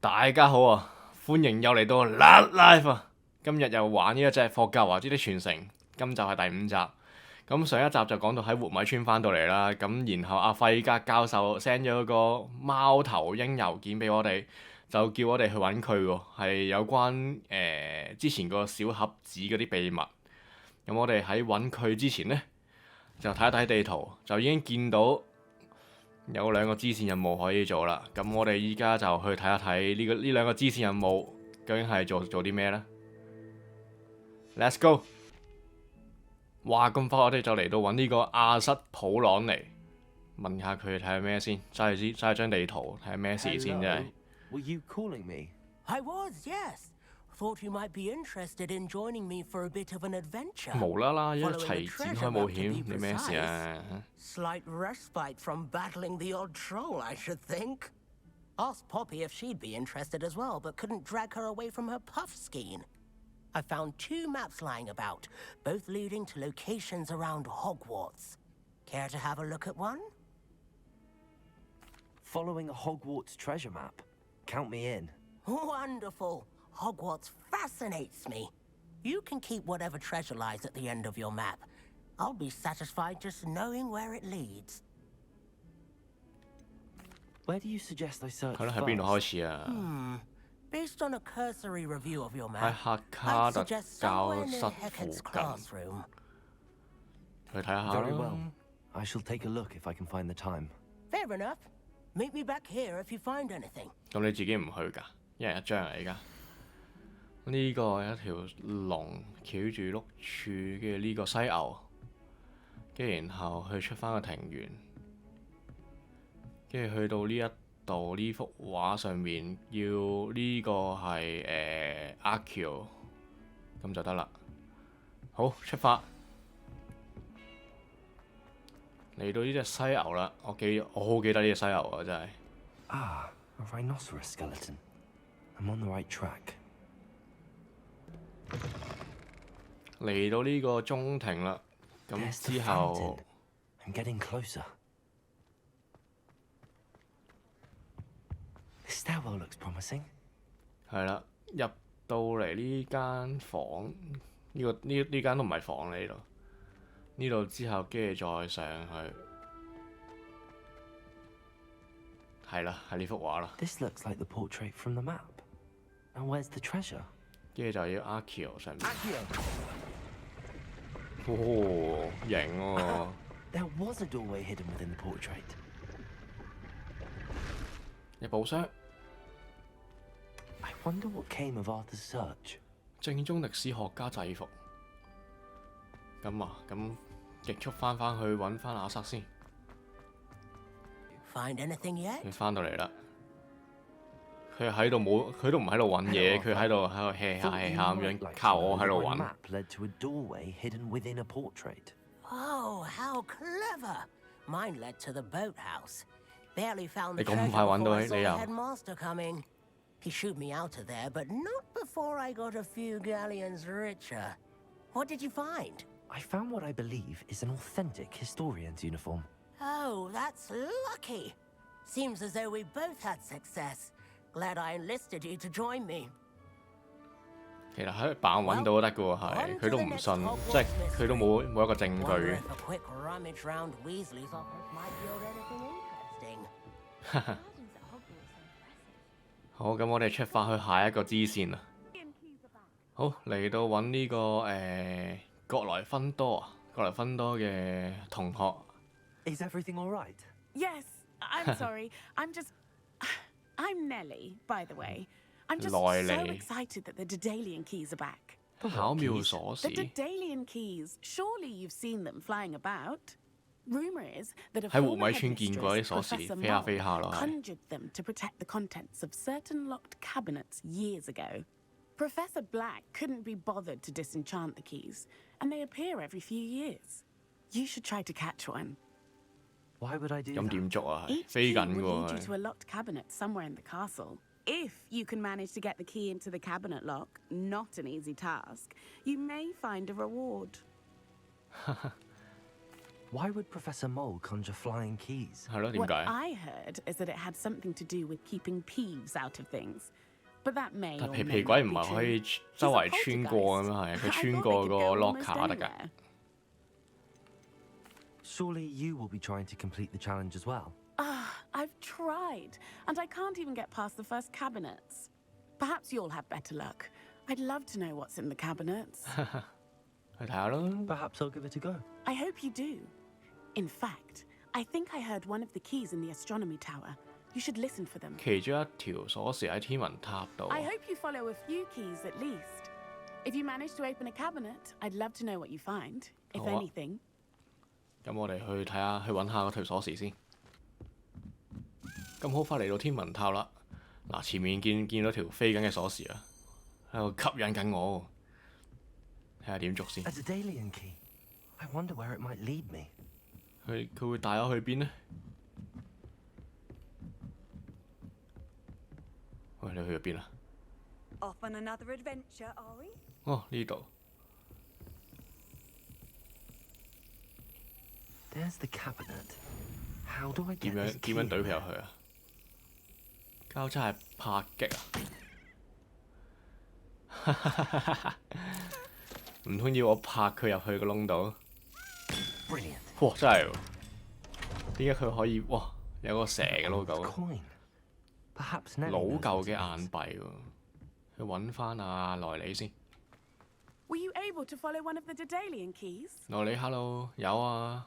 大家好啊，歡迎又嚟到甩Life啊！今日又玩呢一隻霍格華茲的傳承，今集係第5集。咁上一集就講到喺活米村翻到嚟啦，咁然後阿費格教授 send 咗個貓頭鷹郵件俾我哋，就叫我哋去揾佢喎，係有關之前個小盒子嗰啲秘密。咁我哋喺揾佢之前呢，就睇一睇地圖，就已經見到有2個支線任務可以做啦。咁我哋依家就去睇一睇呢2個支線任務究竟係做啲咩呢？ Let's go！ 哇，咁快我哋就嚟到揾呢個亞瑟普朗尼，問下佢睇下咩先，揸住張地圖睇下咩事先真係。Were you calling me? I was, yes. Thought you might be interested in joining me for a bit of an adventure. 無啦啦一齊展開冒險，你咩事啊 ？Slight respite from battling the odd troll, I should think. Asked Poppy if she'd be interested as well, but couldn't drag her away from her puff skein. I found 2 maps lying about, both leading to locations around Hogwarts. Care to have a look at one? Following a Hogwarts treasure map. Count me in. Wonderful. Hogwarts fascinates me. You can keep whatever treasure lies at the end of your map. I'll be satisfied just knowing where it leads. Where do you suggest I search 係咯，喺邊度開始啊？ Based on a cursory review of your 喺 map, 黑卡 I'd 特 suggest 教 somewhere 室 near 附 Hecat's 近， classroom. 去睇下 Very 啦 well. I shall take a look if I can find the time. Fair enough. Meet me back here if you find anything. 咁你自己唔去㗎？一人一張啊！而家呢個有一條龍翹住碌柱，跟住呢個犀牛，跟住然後去出翻個庭園，跟住去到呢一度呢幅畫上面，要呢個係阿喬咁就得啦。好，出發嚟到呢隻犀牛啦！我好記得呢隻犀牛啊，真係。Ah, a rhinoceros skeleton. I'm on the right track. 嚟到呢個中庭啦，咁 There's the 之後 fountain. I'm getting closer. The stairwell looks promising. 係啦，入到嚟呢間房，呢間都唔係房嚟，呢度之後跟住再上去，係啦，係呢幅畫啦。This looks like the portrait from the map. Now where's the treasure? 跟住就要阿喬上面， Accio! 型喎！ There was a doorway hidden within the portrait. 你寶箱， I wonder what came of Arthur's search. 正宗歷史學家制服。咁啊，咁極速翻去揾翻亞瑟先。 Find anything yet? 佢翻到嚟啦，佢喺度冇，佢都唔喺度揾嘢，佢喺度 hea 下 hea 下咁樣，靠我喺度 My 揾。 map led to a doorway hidden within a portrait. Oh, how clever! Mine led to the boathouse. Barely found the 你咁 treasure 快揾到 before I 你 saw the 又 headmaster coming. He shooed me out of there, but not before I got a few galleons richer. What did you find? I found what I believe is an authentic historian's uniform. Oh, that's lucky. Seems as though we both had success. Glad I enlisted you to join me. 其實喺度扮揾到都得嘅喎，係佢都唔信，即係佢都冇一個證據 Wonder 嘅。 if a quick rummage round Weasley's office might yield anything interesting. 好，咁我哋出發去下一個支線啦。好，嚟到揾呢個格萊芬多啊，格萊芬多嘅同學。 Is everything all right? Yes, I'm sorry. I'm Nellie, by the way. I'm just so Lily. excited that the Dedalian keys are back. 巧妙鎖 The 匙 Dedalian keys. Surely you've seen them flying about. Rumor is that a 喺湖 former 米村見過啲 headmistress, 鎖匙 Professor 飛下 Mole, 飛下咯，係 conjured them to protect the contents of certain locked cabinets years ago. Professor Black couldn't be bothered to disenchant the keys, and they appear every few years. You should try to catch one. Why would I do 咁 that? 點捉啊？係 Each 飛 key 緊 will 嘅 lead you 喎 to a locked cabinet somewhere in the castle. If you can manage to get the key into the cabinet lock, not an easy task, you may find a reward. Why would Professor Mole conjure flying keys? 係咯，點 What 解？ I heard is that it had something to do with keeping peeves out of things. But that may 但 or 皮 may 皮鬼 not 唔 be 係可以 true. 周 He's a 圍穿過咁樣係， poltergeist. 佢 I 穿 thought 過 they could 個 go locker almost 得㗎。 anywhere. Surely you will be trying to complete the challenge as well. I've tried, and I can't even get past the first cabinets. Perhaps you'll have better luck. I'd love to know what's in the cabinets. 去睇下咯。 Perhaps I'll give it a go. I hope you do. In fact, I think I heard one of the keys in the astronomy tower. You should listen for them. 其中一條鎖匙喺天文塔度。 I hope you follow a few keys at least. If you manage to open a cabinet, I'd love to know what you find, if 好啊。 anything. 咁我哋去睇下，去揾下嗰條鎖匙先。咁好快嚟到天文塔啦！嗱，前面見到條飛緊嘅鎖匙啊，喺度吸引緊我。睇下點捉先。 A Daedalian key. I wonder where it might lead me. 佢會帶我去邊呢？喂，你去咗邊啊？ Off on another adventure, are we? 哦，呢度。 There's the cabinet. How do I 點 get 樣 this 點 key? 樣懟佢入去啊？交叉係拍擊啊！唔通要我拍佢入去個窿度？ Brilliant. 哇！真係喎，點解佢可以哇有個蛇嘅 logo？ Coin. Perhaps Nellie 老 knows 舊 what 嘅 it is. 硬幣喎，去揾翻阿萊莉先。 Were you able to follow one of the Daedalian keys? 萊莉，hello，有啊，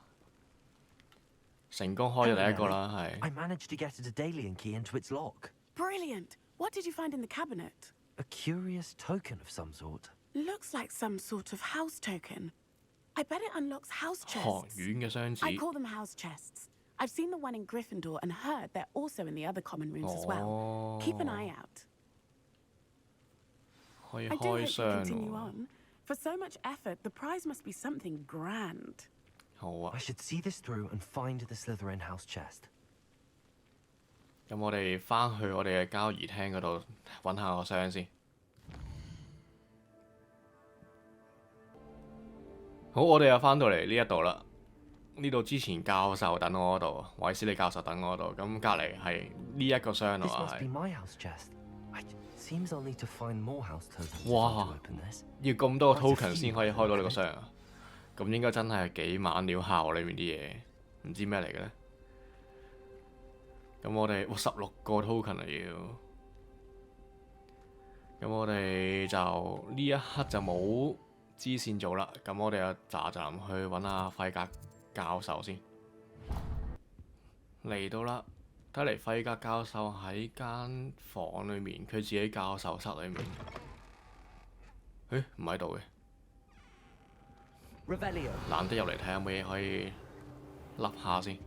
成功開咗第一個啦， I 係 managed to get a Daedalian key into its lock. Brilliant! What did you find in the cabinet? A curious token of some sort. Looks like some sort of house token. I bet it unlocks house 學 chests. 院嘅箱子。 I call them house chests. I've seen the one in Gryffindor and heard they're also in the other common rooms as well. 哦， Keep an eye out. 可以 I do 開 hope you 箱 continue 喎。 on. For so much effort, the prize must be something grand. 好啊 I，should see this through and find the Slytherin house chest. 咁我哋翻去我哋嘅交誼廳嗰度揾下個箱先。好，我哋又翻到嚟呢一度啦。呢度之前教授等我嗰度，韋斯利教授等我嗰度。咁隔離係呢一個箱啊 This 嘛 must be 係。 my house chest. Seems I'll need to find more house tokens if Wow. I'm to open this. 要咁多個 Quite a token few 先可以開到呢個箱啊！咁應該真係幾猛料效裏面啲嘢，唔知咩嚟嘅咧？咁我哋16個 token 啊要，咁我哋就呢一刻就冇支線做啦。咁我哋就喳喳去揾阿費格教授先。嚟到啦，睇嚟費格教授喺間房裏面，佢自己教授室裏面。誒唔喺度嘅。 Revelio. 難得入嚟睇下有冇嘢可以笠下先。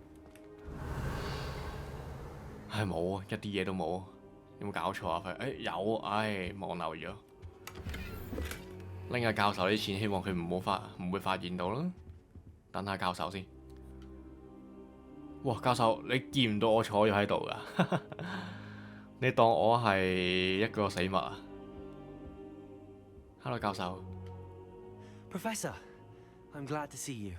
唉冇啊，一啲嘢都冇。有冇搞錯啊？佢有，唉望漏咗。拎下教授啲錢，希望佢唔會發現到啦。等下教授先。哇！教授，你見唔到我坐咗喺度㗎？你當我係一個死物啊 ？Hello， 教授。 Professor, I'm glad to see you.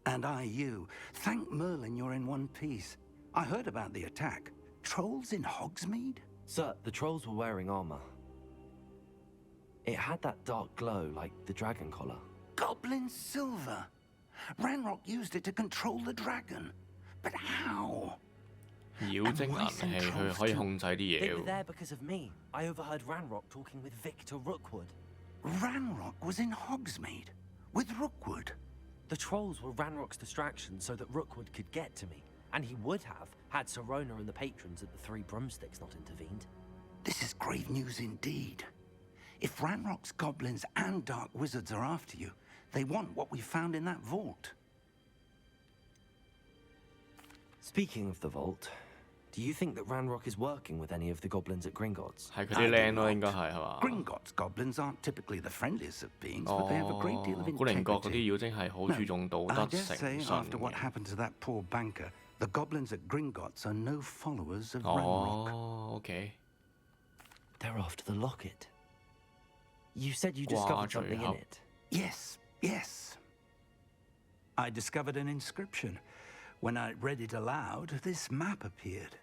And I you. Thank Merlin you're in one piece. I heard about the attack. Trolls in Hogsmeade? Sir, the trolls were wearing armor. It had that dark glow like the dragon collar. Goblin silver. Ranrock used it to control the dragon. But how? 妖精銀器佢可以控制啲 They 嘢 were 喎。 there because of me. I overheard Ranrock talking with Victor Rookwood. Ranrock was in Hogsmeade with Rookwood. The trolls were Ranrock's distraction so that Rookwood could get to me. And he would have had Serona and the patrons at the Three Broomsticks not intervened. This is grave news indeed. If Ranrock's goblins and dark wizards are after you, they want what we found in that vault. Speaking of the vault, do you think that Ranrock is working with any of the goblins at Gringotts? 係佢啲靚咯，應該係係嘛？ Gringotts goblins aren't typically the friendliest of beings, but they have a great deal of 哦，古靈閣嗰 integrity. 啲妖精係好 No, 注重道 I 德 dare 誠 say 信 after what 嘅。 happened to that poor banker, the goblins at Gringotts are no followers of 哦 Ranrock. ，OK， They're after the locket. You said you discovered something in Wow. it. Yes, yes. I discovered an inscription. When I read it aloud, this map appeared.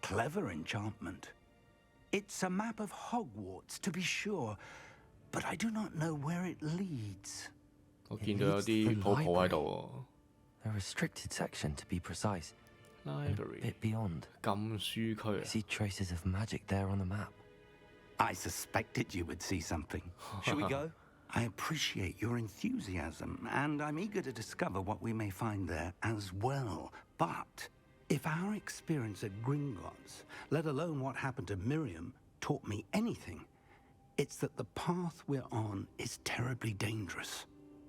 Clever enchantment. It's a map of Hogwarts, to be sure, but I do not know where it leads. 我見到有啲泡泡喺度 A restricted section, to be precise. 喎 A ，library bit beyond. 禁書區 I 啊 see traces of magic there on the map. I suspected you would see something. Shall we go? I appreciate your enthusiasm, and I'm eager to discover what we may find there as well. But if our experience at Gringotts, let alone what happened to Miriam, taught me anything, it's that the path we're on is terribly dangerous.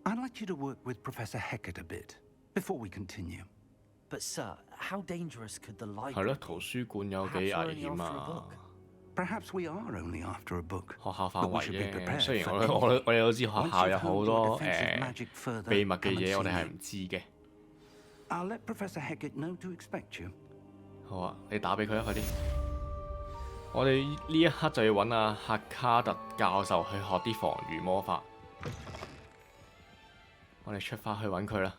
I'd like you to work with Professor Hecat a bit before we continue. But, sir, how dangerous could the 係 library 咯， be? 圖書館有幾 Perhaps 危 we're only 險 after a 啊 book.！ Perhaps we are only after a book. 學校範 But we 圍 should be 啫， prepared 雖然 for 我哋都知學 Once 校 you've 有好 honed 多 your defensive magic further, 秘密嘅 come and 嘢，我哋 see 係 me. 唔知嘅。 I'll let Professor Hecat know to expect you. 好啊，你打俾佢啊，快啲！我哋呢一刻就要揾阿赫卡特教授去學啲防禦魔法。我哋出發去揾佢啦。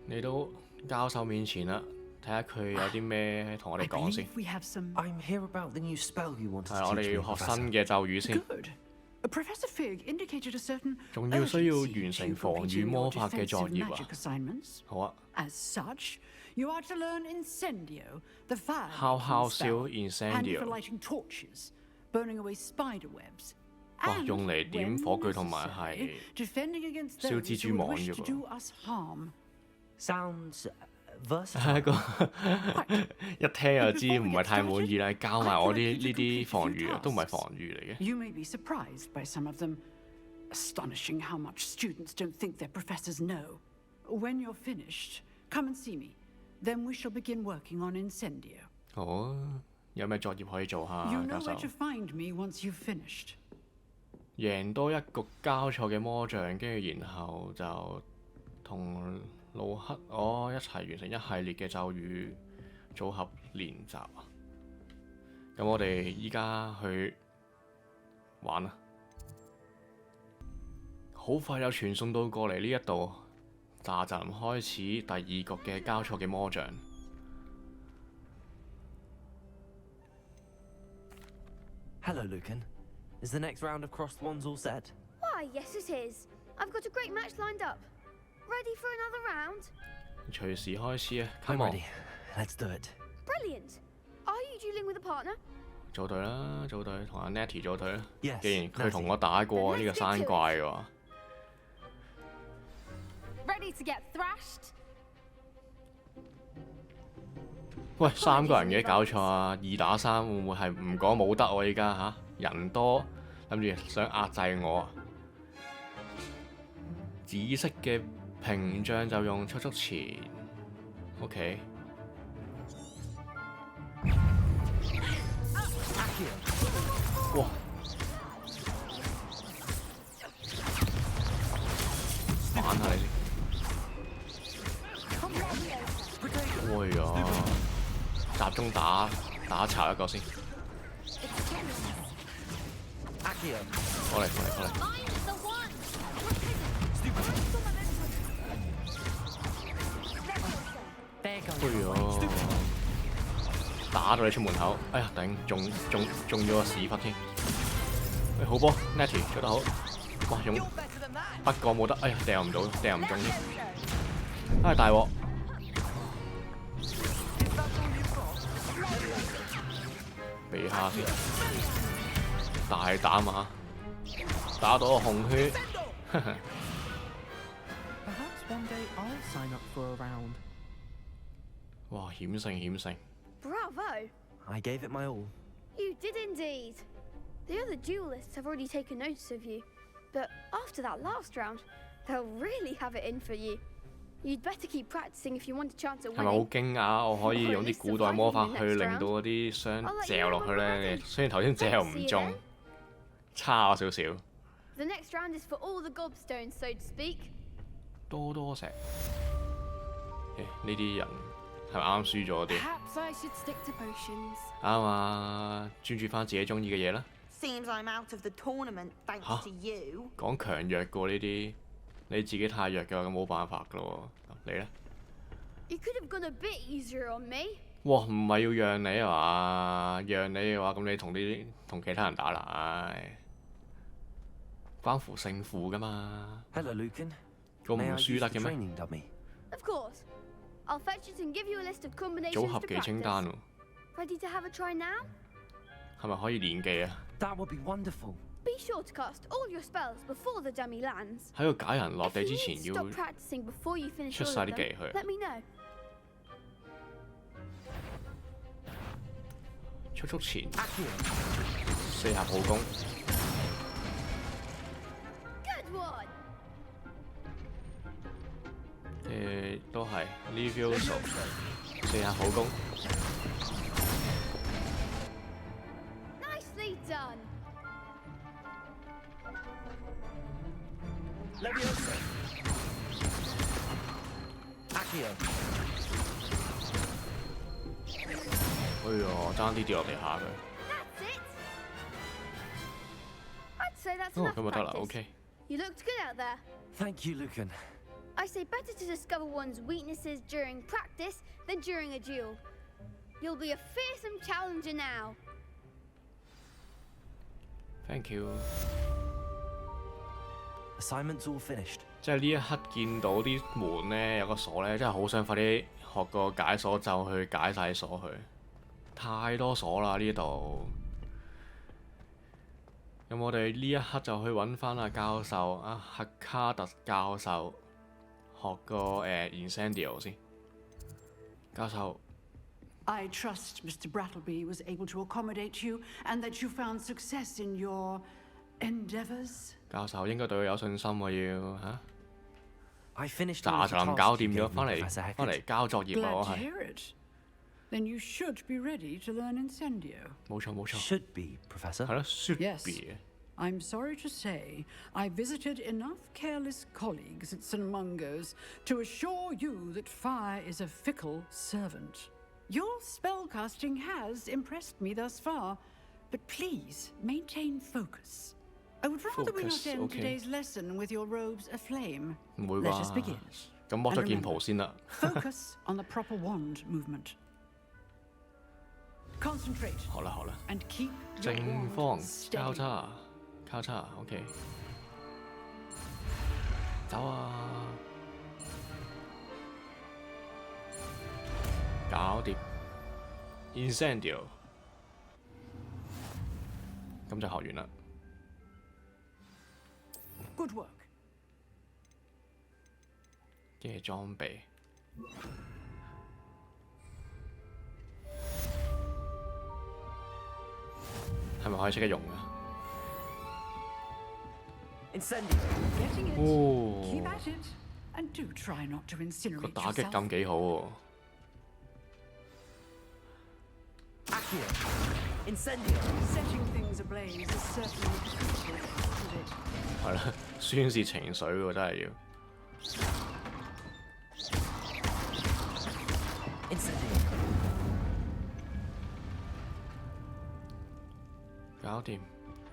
嚟到教授面前啦，睇下佢有啲咩同我哋 I 講先。 believe we have some. I'm here about the new spell you wanted 係 to 我 teach 哋 me, 要學 Professor. 新嘅咒語先， Good. Professor Fig indicated a certain 仲要需要 urgency 完成 to 防禦 completing 魔 your 法嘅作 defensive 業啊！ magic assignments. 好啊， As such, you are to learn Incendio, the fire 敲敲 making 燒 spell, and for Incendio， lighting torches, burning away spider webs. 哇 And 用嚟點 when 火炬同埋 necessary, 係 defending against 燒 those 蜘蛛 who 網 would wish 啫 to 喎 do us harm. Sounds 係 versatile. 一個一聽就知唔係太滿意啦，教埋我啲呢啲防禦啊，都唔係防禦嚟嘅。 You may be surprised by some of them. Astonishing how much students don't think their professors know. When you're finished, come and see me. Then we shall begin working on Incendio. 好啊，有咩作業可以做下 You 教 know 授 where to？find me once you've finished. 贏多一局交錯嘅魔像，跟住然後就同路克一齊完成一系列嘅咒語組合練習啊！咁我哋依家去玩啊！好快就傳送到過嚟呢一度，咋陣開始第二局嘅交錯嘅魔像。 Hello, Lucan. Is the next round of crossed wands all set? Why, yes it is. I've got a great match lined up. Ready for another round? 隨時開始啊 I'm ！Come on， ready. Let's do it. Brilliant. Are you dueling with a partner? 組隊啦，組隊同阿 Nettie 組隊啦。 Yes, 既然佢同我打過呢個山怪嘅話， Ready to get thrashed? 喂，3個人嘅搞錯啊！2打3會唔會係唔講冇得我依家嚇？人多諗住想壓制我啊！紫色嘅屏障就用速速前，OK。哇！玩下你先。哎呀！集中打巢一個先。 Accio. 過嚟。 Mine's the one! There goes. 哎呀！打到你出門口，哎呀頂，中咗個屎忽添。喂，好波 ，Nettie 做得好。哇，用不過冇得，哎呀，掟唔中添。哎，大鑊！避下先，大膽啊！打到個紅血。 Perhaps one day I'll sign up for a round. 哇，險勝！ Bravo! I gave it my all. You did indeed. The other duelists have already taken notice of you, but after that last round, they'll really have it in for you. You'd better keep practicing if you want a chance at 係咪好 winning. 驚訝？我可以用啲古代魔法去令到嗰啲箱掟落去咧。雖然頭先掟唔中，差咗少少。 The next round is for all the gobstones, so to speak. 多石。呢啲人係咪啱輸咗啲？ Perhaps I should stick to potions. 啱啊，專注翻自己中意嘅嘢啦。Seems I'm out of the tournament thanks to you. 講強弱過呢啲，你自己太弱嘅話，咁冇辦法噶咯喎。你咧？ You could have gone a bit easier on me. 哇，唔係要讓你啊嘛？讓你嘅話，咁你同其他人打啦，唉，關乎勝負噶嘛。 Hello, Lucan. 個唔 May I 輸 use 得 the 嘅咩？ training dummy? Of course. I'll fetch it and give you a list of 組 combinations 合 to 技清單 practice. 喎， Ready to have a try now? 係咪可以練技啊？ That would be wonderful. Be sure to cast all your spells before the dummy lands. 喺個假人落 If 地 you 之 need 前 to 要 stop practicing before you finish 出 all 晒 of 啲技 them, 去， let me know. 速前4下普攻， Good one. 都係 Levioso 4下普攻， Nicely done. Leviosa. Accio. 哎呀，爭啲跌落地下佢。 That's it. I'd say that's 哦， enough 咁就得啦 practice. ，OK。 You looked good out there. Thank you, Lucan. I say better to discover one's weaknesses during practice than during a duel. You'll be a fearsome challenger now. Thank you。 Assignment's all finished. 即係呢一刻見到啲門咧有個鎖咧，真係好想快啲學個解鎖咒去解晒鎖佢。太多鎖啦呢度。咁我哋呢一刻就去揾翻阿教授阿赫卡特教授學個Incendio 先。教授。 I trust Mr. Brattleby was able to accommodate you and that you found success in your endeavors. 教授應該對佢有信心喎，要嚇。 I finished 嗱 all 就 the 咁搞 tasks 掂 you 咗， gave 翻 me, 嚟 Professor 翻 Hackett. 嚟交作業啊！我 Glad to 係 hear it. Then you should be ready to learn Incendio. 冇錯冇錯， Should be, Professor. 係咯，should Yes. be。 I'm sorry to say, I visited enough careless colleagues at St. Mungo's to assure you that fire is a fickle servant. Your spellcasting has impressed me thus far, but please maintain focus. I would rather we Focus, not end okay. today's lesson with your robes aflame. 唔會 Let us 啩 begin.？咁剝咗 And 件 remember, 袍先啦。 Focus on the proper wand movement. Concentrate 好啦好啦， and keep 正 your 方 wand 交 steady. 叉交叉，OK。走啊！搞掂 Incendio， 咁就學完啦。 Good work. 跟住裝備，係咪可以即刻用啊？ Incendio. Getting it. 哦 Keep at it. And do try not to 個 incinerate 打擊 yourself. 感幾好喎。 Accio. Incendio. Setting things ablaze is certainly difficult, isn't it? 係啦，宣泄情緒喎，真係要。 Incendio. 搞掂。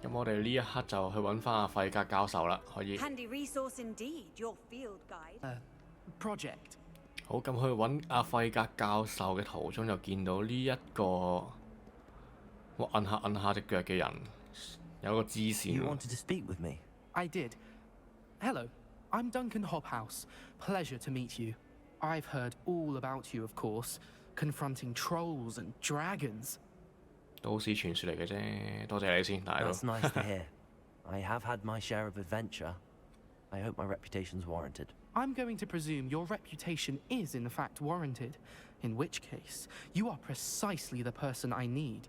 咁我哋呢一刻就去揾翻阿費格教授啦，可以。 Handy resource indeed, your field guide. Project. 好，咁去揾阿費格教授嘅途中就見到呢一個，我摁下隻腳嘅人，有個支線 You 喎。 wanted to speak with me? I did. Hello, I'm Duncan Hobhouse. Pleasure to meet you. I've heard all about you, of course, confronting trolls and dragons. 都市傳說嚟嘅啫，多謝你先，大佬。 That's nice to hear. I have had my share of adventure. I hope my reputation's warranted. I'm going to presume your reputation is in fact warranted, in which case, you are precisely the person I need.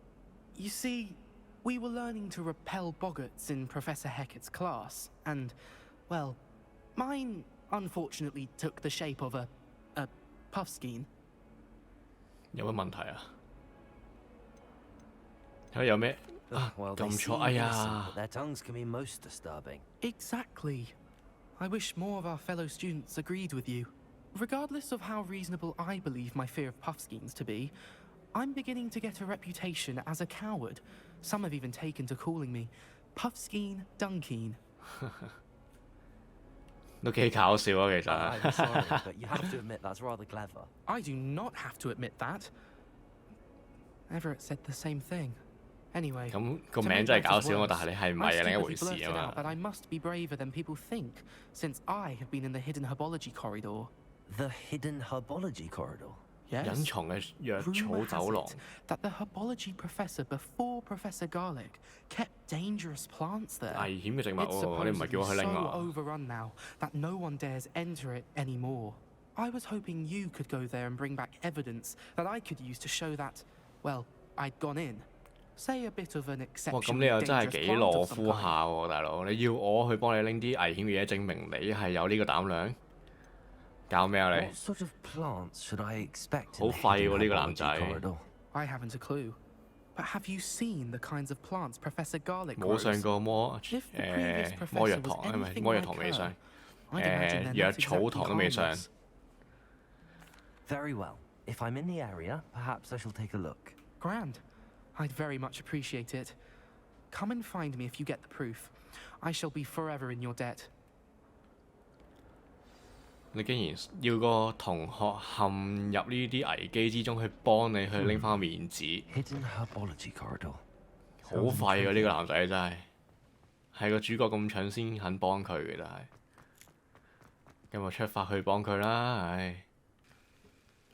You see, we were learning to repel boggarts in Professor Hackett's class, and, well, mine unfortunately took the shape of a puffskein. 有乜問題啊？睇下有咩啊？ Well, they 撳 seem 錯，哎 innocent, 呀 but！their tongues can be most disturbing. Exactly. I wish more of our fellow students agreed with you. Regardless of how reasonable I believe my fear of puffskeins to be, I'm beginning to get a reputation as a coward. Some have even taken to calling me Puffskein Dunkeen. 都幾搞笑啊，其實。 I'm sorry, but you have to admit that's rather clever. I do not have to admit that. Everett said the same thing. Anyway, 咁個 to 名 make 真係 matters 搞笑啊！ worse, 但係你係唔 I 係另一回 stupidly 事 blurted 啊 out that 嘛。 I must be braver than people think, since I have been in the hidden herbology corridor. The hidden herbology corridor. 隱 Yes. 藏嘅藥草 Rumour 走廊 has。it that the herbology professor before Professor Garlic kept dangerous plants there. 危險嘅植物 It's 喎，你唔係叫 supposedly 我去 so 拎啊？ overrun now that no one dares enter it anymore. I was hoping you could go there and bring back evidence that I could use to show that, well, I'd gone in. Say a bit of an 哇！咁 exceptionally 你又真係 dangerous 幾 plant 懦 of some 夫 kind. 下喎，大佬！你要我去幫你拎啲危險嘅嘢，證明你係有呢個膽量？搞咩啊你？ What sort of plants should I expect 好 in the 廢 hidden 喎呢個男 herbology 仔。 corridor? I haven't a clue. But have you seen the kinds of plants Professor Garlic 冇 grows? 上過魔 If the previous 魔藥 professor 堂 was 啊，唔係 anything 魔藥 like 堂未上， I'd imagine they're 藥 not 草 exactly 堂都未上。 harmless. Very well. If I'm in the area, perhaps I shall take a look. Grand. I'd very much appreciate it. Come and find me if you get the proof. I shall be forever in your debt. 你竟然要個同學陷入呢啲危機之中去幫你去拎翻個面子， Hidden herbology corridor. 好廢喎！呢個男仔真係係個主角咁蠢先肯幫佢嘅，真係。咁我出發去幫佢啦，唉。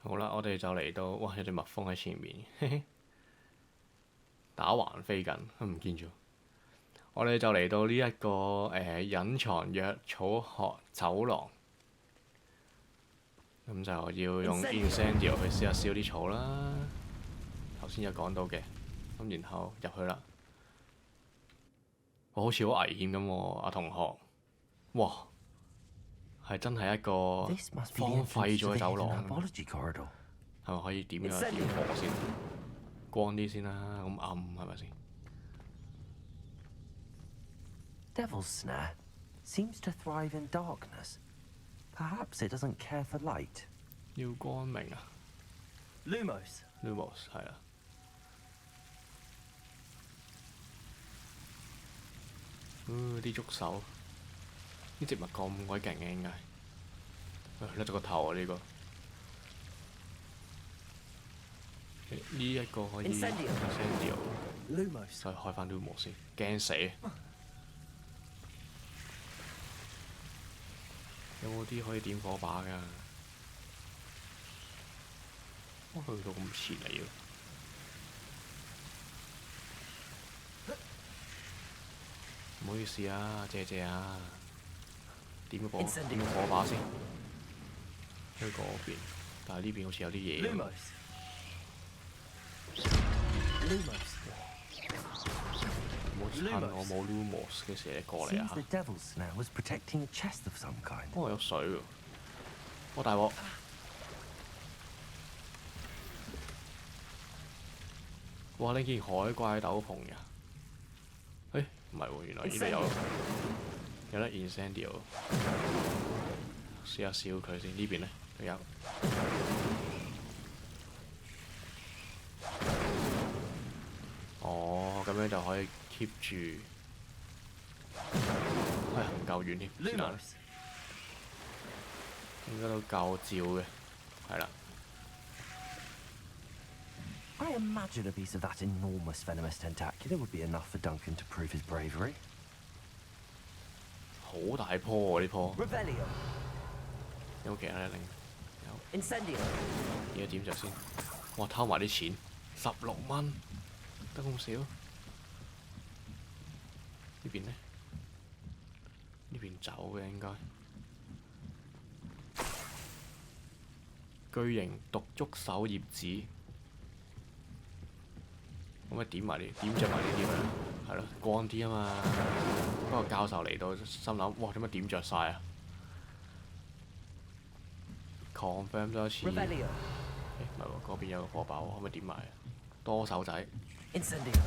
好啦，我哋就嚟到，哇！有隻蜜蜂喺前面，嘿嘿，打橫飛緊，唔見咗。我哋就嚟到呢、一個隱藏藥草學走廊，咁就要用 incendio 去試下燒啲草啦。頭先有講到嘅，咁然後入去啦。哇！好似好危險咁喎，阿同學。哇！係真係一個 This must be the 荒 entrance 廢 to 咗 the 嘅走 hidden 廊， herbology corridor. 係咪可以點樣點火先？光啲先啦，咁暗係咪先？ Devil's snare seems to thrive in darkness. Perhaps it doesn't care for light. 要光明啊 Lumos. ，Lumos 係啦。啲觸手，啲植物咁鬼勁嘅應該，甩咗個頭啊呢個。呢一個可以 Incendio， Lumos. 再開翻 Lumos 先，驚死！有冇啲可以點火把㗎？我去到咁前嚟喎！唔好意思啊，謝謝啊！點個火把先，去嗰邊，但係呢邊好似有啲嘢喎。 Lumos. 唔好趁我冇 Lumos 嘅時候過嚟 Seems 啊！ the devil's snare was protecting a chest of some kind. 不過有水喎，我大鑊！哇！呢件海怪斗篷嘅，誒唔係喎，原來呢度有得 Incendio， 試下燒佢先。呢邊咧都有。哦，咁樣就可以 keep 住，唔夠遠添，是但，應該都夠照嘅，係啦。 I imagine a piece of that enormous venomous tentacular would be enough for Duncan to prove his bravery. 好大棵喎呢棵， Revelio. 有冇其他咧？有， Incendio. 而家點着先？哇！偷埋啲錢，16蚊，得咁少？呢邊咧？呢邊走嘅應該。巨型獨觸手葉子。 可唔可以點埋啲點着埋呢啲佢？係咯，光啲啊嘛。不過教授嚟到心諗，哇！點解點着晒啊 ？confirm 多一次。誒唔係喎，嗰邊有個火爆喎，可唔可以點埋？多手仔。Incendio.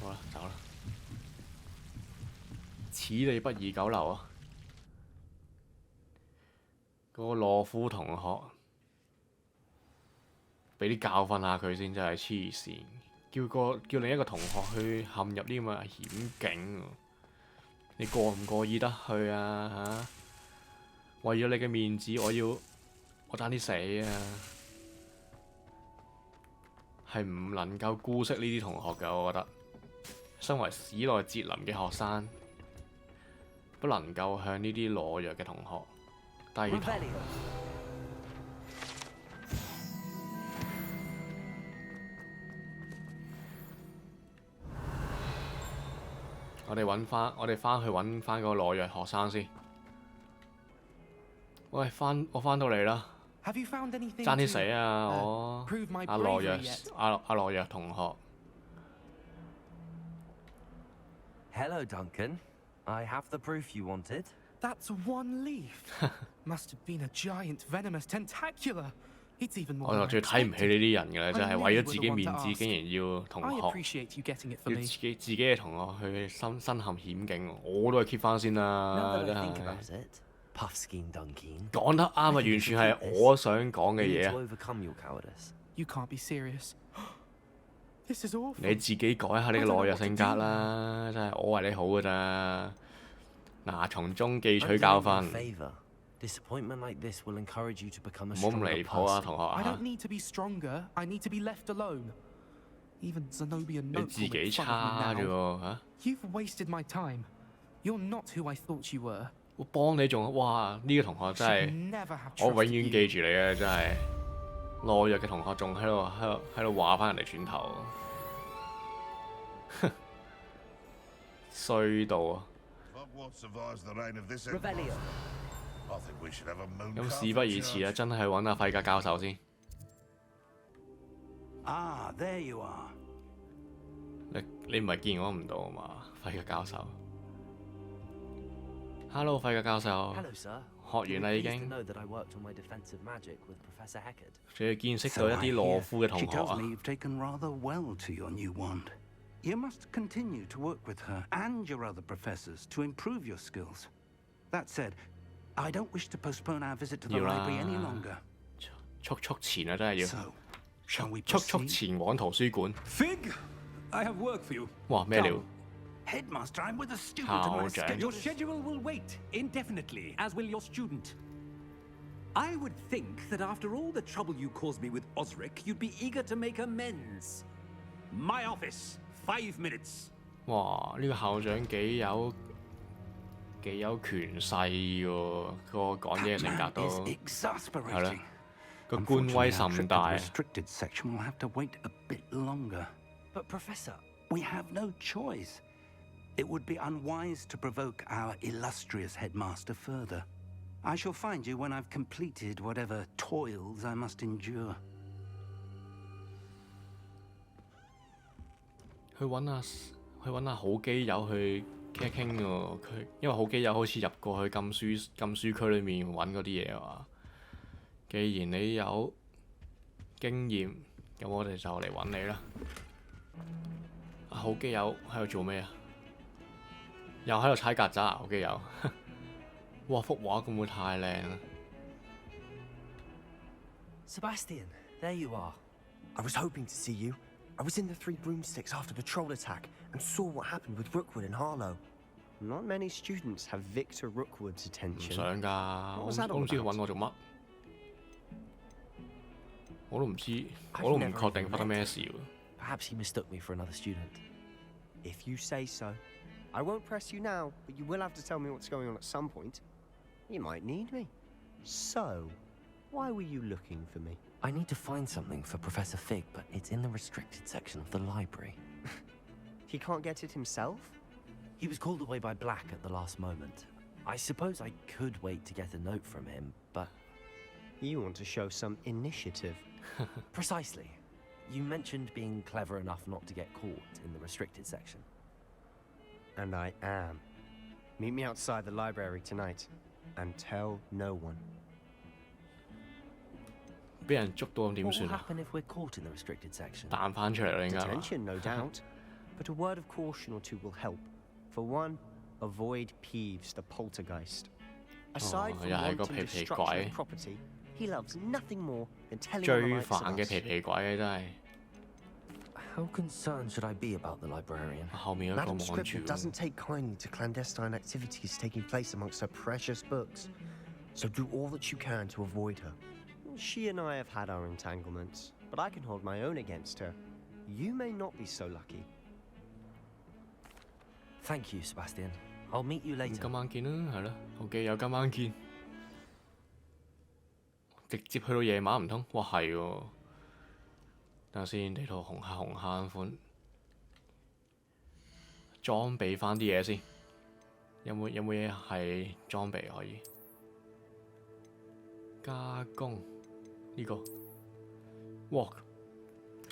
好啦，走啦。此地不宜久留啊！嗰嗰個羅夫同學，俾啲教訓下佢先，真係黐線。叫另一個同學去陷入啲咁嘅險境，你過唔過意得去啊？嚇！為咗你嘅面子，我爭啲死啊！係唔能夠姑息呢啲同學㗎，我覺得。身為史內哲林嘅學生，不能夠向呢啲懦弱嘅同學低頭。我哋翻去揾翻個懦弱學生先。喂，我翻到嚟啦，爭啲死啊！我阿懦弱同學。Hello, Duncan. I have the proof you wanted. That's one leaf. Must have been a giant venomous tentacula. It's even more. 我就最睇唔起呢啲人嘅咧，就係為咗自己面子，竟然要同學，要自己嘅同學去身陷險境，我都係 keep 翻先啦，真係。講得啱啊，完全係我想講嘅嘢啊！ You can't be serious. This is awful. 你自己改下你嘅懦弱性格啦，真係我為你好㗎咋。嗱，從中記取教訓。Disappointment like this will encourage you to become a 唔好咁離譜啊，同學 I 啊！ don't need to be stronger. I need to be left alone. Even Zenobia 你 Note 自 will 己 make fun 差 of 啫 me now. 喎嚇！ You've wasted my time. You're not who I thought you were. 我幫你仲哇！呢個同學真 Should 係 never have 我 trusted 永遠 you. 記住你啊！真係懦弱嘅同學仲喺度話翻人哋轉頭，衰到啊！咁事不宜遲啊，真係揾阿費格教授先。Ah, there you are. 你唔係見我唔到啊嘛，費格教授。Hello， 費格教授。Hello, sir. 學完啦已經。 Know that I worked on my defensive magic with Professor Heckard. 仲要見識到一啲懦夫嘅同 She 學 tells 啊 me！ you've taken rather well to your new wand. You must continue to work with her and your other professors to improve your skills. That said, I don't wish to postpone our visit to the 要啦 library any longer. 速前啊，真係要 So, shall we 速 proceed? 前往圖書館。 Fig, I have work for you. 哇，咩料？ Headmaster, I'm with a student and my 校長 schedule Your is... schedule will wait indefinitely, as will your student. I would think that after all the trouble you caused me with Osric, you'd be eager to make amends. My office, 5 minutes. 哇！呢個校長幾有權勢喎，個講嘢嘅性格 That 都 man is 係啦 exasperating. 個官威 Unfortunately, our 甚 trip to 大 the 啊！ restricted section will have to wait a bit longer. But, Professor, We have no choice. It would be unwise to provoke our illustrious headmaster further. I shall find you when I've completed whatever toils I must endure. 去揾下好基友去傾一傾喎，因為好基友好似入過去禁書區裏面揾嗰啲嘢啊。既然你有經驗，咁我哋就嚟揾你啦。好基友喺度做咩啊？又喺度踩曱甴啊！好基友，哇！幅畫會唔會太靚啦？ Sebastian, there you are. I was hoping to see you. I was in the Three Broomsticks after patrol attack and saw what happened with Rookwood and Harlow. Not many students have Victor Rookwood's 唔 attention. 想㗎，我 What was that 我唔知佢 all 揾我做乜，我都唔知， I've 我都唔 never 確定 even 發生 met 咩 him. 事喎。 Perhaps he mistook me for another student. If you say so. I won't press you now, but you will have to tell me what's going on at some point. You might need me. So, why were you looking for me? I need to find something for Professor Fig, but it's in the restricted section of the library. He can't get it himself? He was called away by Black at the last moment. I suppose I could wait to get a note from him, but... You want to show some initiative. Precisely. You mentioned being clever enough not to get caught in the restricted section. And I am. Meet me outside the library tonight. And tell no one. 俾人捉到咁點 What will 算啊？ happen if we're caught in the restricted section? 彈翻出嚟啦，應該係嘛 Detention, no doubt. But a word of caution or two will help. For one, avoid Peeves, the poltergeist. Aside from 又係個 wanting 皮皮 destruction 鬼 of，property, he loves nothing more than telling on the 最 likes 煩 of 嘅 us. 皮皮鬼啊真係。 How concerned should I be about the librarian? 後面有個 Madam 望住 Scribner doesn't take kindly to clandestine activities taking place amongst her precious books, so do all that you can to avoid her. She and I have had our entanglements, but I can hold my own against her. You may not be so lucky. Thank you, Sebastian. I'll meet you later. 今晚見啦，係咯，好嘅，有今晚見。直接去到夜晚唔通？哇係喎！等下先，地圖紅下款，裝備翻啲嘢先。有冇嘢係裝備可以加工？呢、個，哇，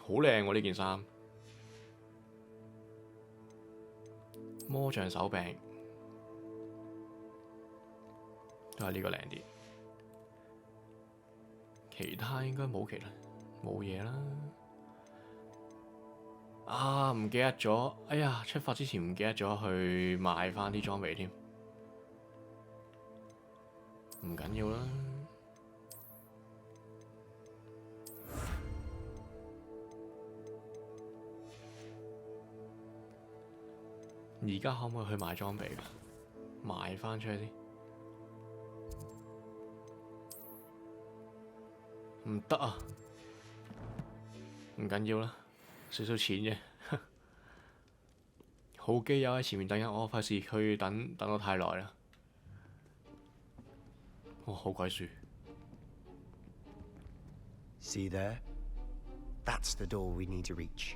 好靚喎呢件衫，魔杖手柄。都係呢個靚啲，其他應該冇嘢啦。啊，唔記得咗，哎呀，出發之前唔記得咗去買翻啲裝備添，唔緊要啦。而家可唔可以去買裝備㗎？賣翻出去先。唔得啊！唔緊要啦，少少錢啫。好基友喺前面等緊我，費事佢等我太耐啦。哇，好鬼樹。 See there? That's the door we need to reach.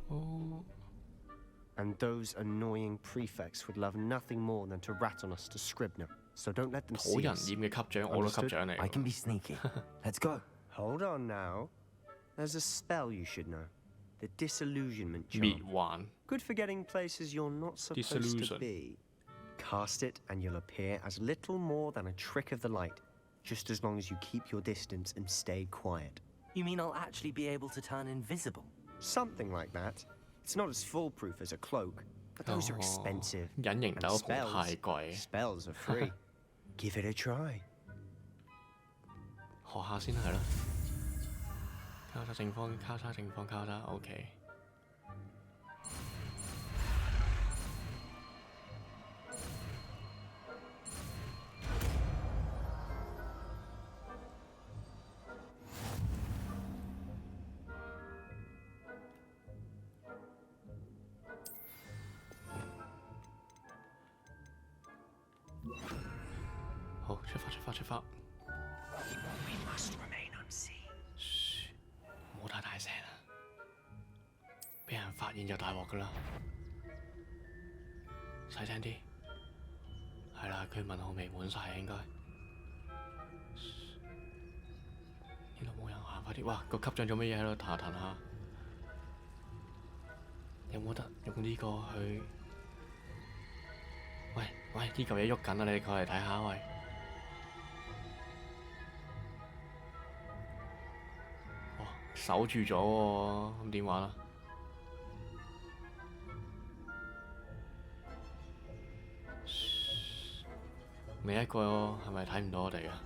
哦。 And those annoying prefects would love nothing more than to rat on us to Scribner. So don't let them 討 see 人 us. 厭嘅級長，我都級長嚟。 I can be sneaky. Let's go. Hold on now. There's a spell you should know. The disillusionment 滅 charm. 環 Good for getting places you're not supposed to Disillusion. be. Cast it and you'll appear as little more than a trick of the light, just as long as you keep your distance and stay quiet. You mean I'll actually be able to turn invisible? Something like that. It's not as foolproof as a cloak, but those are expensive. 隱形 And 斗篷太 spells, 貴， spells are free. Give it a try. 學下先係啦。交叉正方，交叉正方，交叉 OK。好，出發。 We must remain unseen. 噓，唔好太大聲啦，俾人發現就大鑊噶啦。細聲啲，係啦，佢問號未滿晒應該。呢度冇人行，快啲！哇，個級長做乜嘢喺度彈下？有冇得用呢個去？喂，呢嚿嘢喐緊啊！你哋過嚟睇下喂。 守住咗喎，咁點玩啊？你一個係咪睇唔到我哋啊？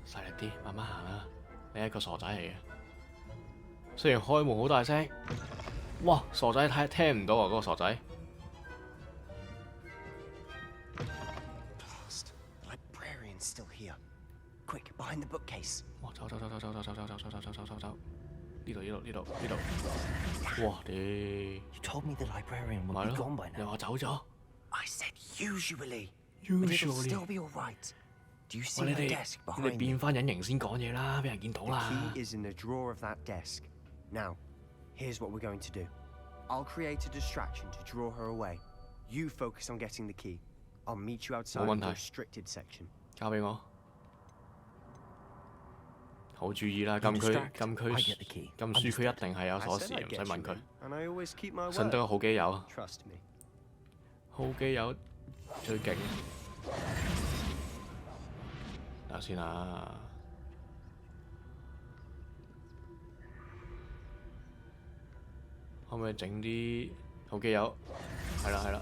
細力啲，慢慢行啦。你一個傻仔嚟嘅，雖然開門好大聲，哇！傻仔聽唔到啊，嗰個傻仔。 Blast. The librarian's still here. Quick, behind the bookcase. 哇！走！呢度！哇！屌！ You told me the librarian 咪 would be 咯 gone by， 你 now. 話走咗 I said usually. But it'll still be all right. Do you see 喂， the 你哋 desk 你哋 behind me? 變翻隱形先講嘢啦，俾人見到 The 啦。 key is in the drawer of that desk. Now, here's what we're going to do. I'll create a distraction to draw her away. You focus on getting the key. I'll meet you outside 冇問 the 題 restricted section. 交俾我。好注意啦，禁區一定係有鎖 I 匙， said 唔 I'd 使 get 問 you 佢 in,。and I always keep my 信得 word. 個好基友， Trust me. 好基友最勁。等下先啊！可唔可以整啲好基友？係啦。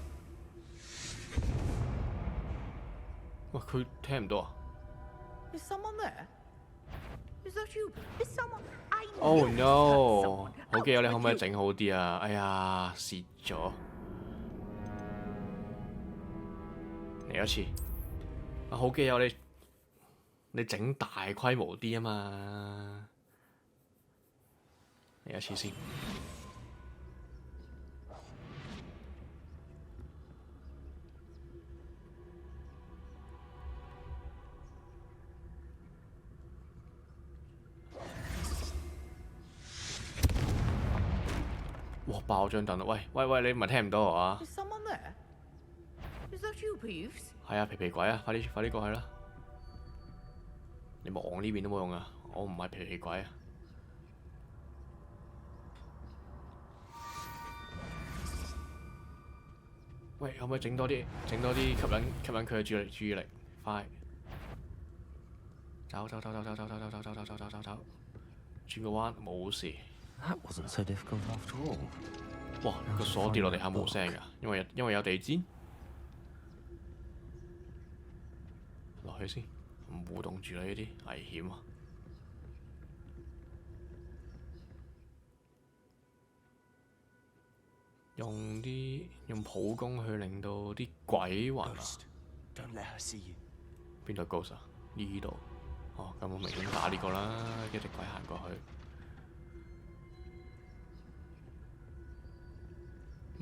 喂，佢聽唔到啊 Is someone there? Is that you? Is someone? I knew ？Oh you no！ had someone. 好基友，你 Out 可唔可以 with 整好啲啊？哎呀，蝕咗。嚟一次。啊，好基友，你整大規模啲啊嘛。嚟一次先。哇！爆張凳啊！喂，你唔係聽唔到我啊？ Is someone there? Is that you, Peeves? 係啊，皮皮鬼啊！快啲過去啦！你望呢邊都冇用啊！我唔係皮皮鬼啊！喂，可唔可以整多啲吸引佢嘅注意力？快！走！轉個彎冇事。 That wasn't so difficult after all. 哇！個鎖跌落地下冇聲㗎，因為有地氈。落去先，唔互動住啦，呢啲危險啊！用普攻去令到啲鬼魂啊！ Don't let her see you. 邊度 ghost 啊？呢度。哦，咁我明顯打呢個啦，一隻鬼行過去。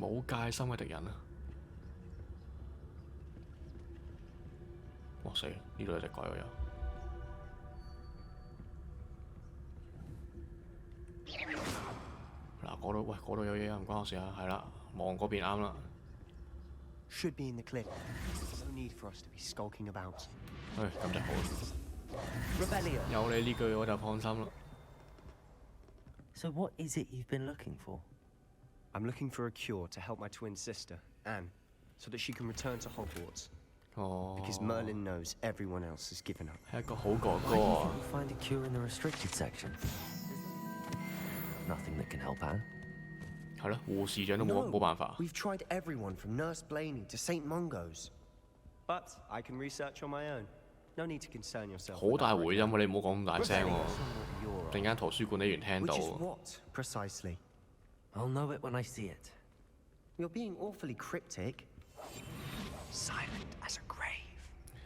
冇戒心嘅敵人啊！哇死啦！呢度有隻鬼喎又。嗱，嗰度有嘢啊，唔關我事啊，係啦，望嗰邊啱啦。 Should be in the cliff. No need for us to be skulking about. 咁就好啦。 Rebellion. 有你呢句我就放心啦。 So what is it you've been looking for? I'm looking for a cure to help my twin sister, Anne, so that she can return to Hogwarts. 哦。 Because Merlin knows everyone else has given up. 係一個好哥 Why 哥 do you 啊！ think we'll find a cure in the restricted section? Nothing that can help Anne. 係咯，護士長都冇 No, 辦法。 We've tried everyone from Nurse Blaney to St. Mungo's. But I can research on my own. No need to concern yourself. 好大回音啊！你唔好講咁大聲喎， You're 突然間圖書管理員聽到 Which is 喎。 what, precisely? I'll know it when I see it. You're being awfully cryptic. Silent as a grave.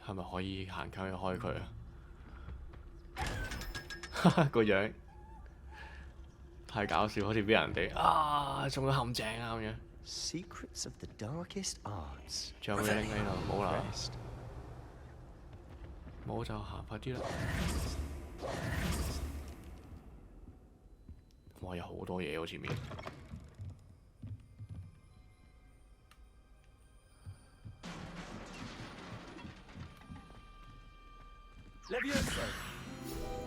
係咪可以行近去開佢啊？個樣太搞笑，好似俾人哋啊中咗陷阱啊咁樣。 Secrets of the darkest arts. 仲有冇嘢拎喺度？冇啦，冇就行快啲啦。哇！有好多嘢喎前面。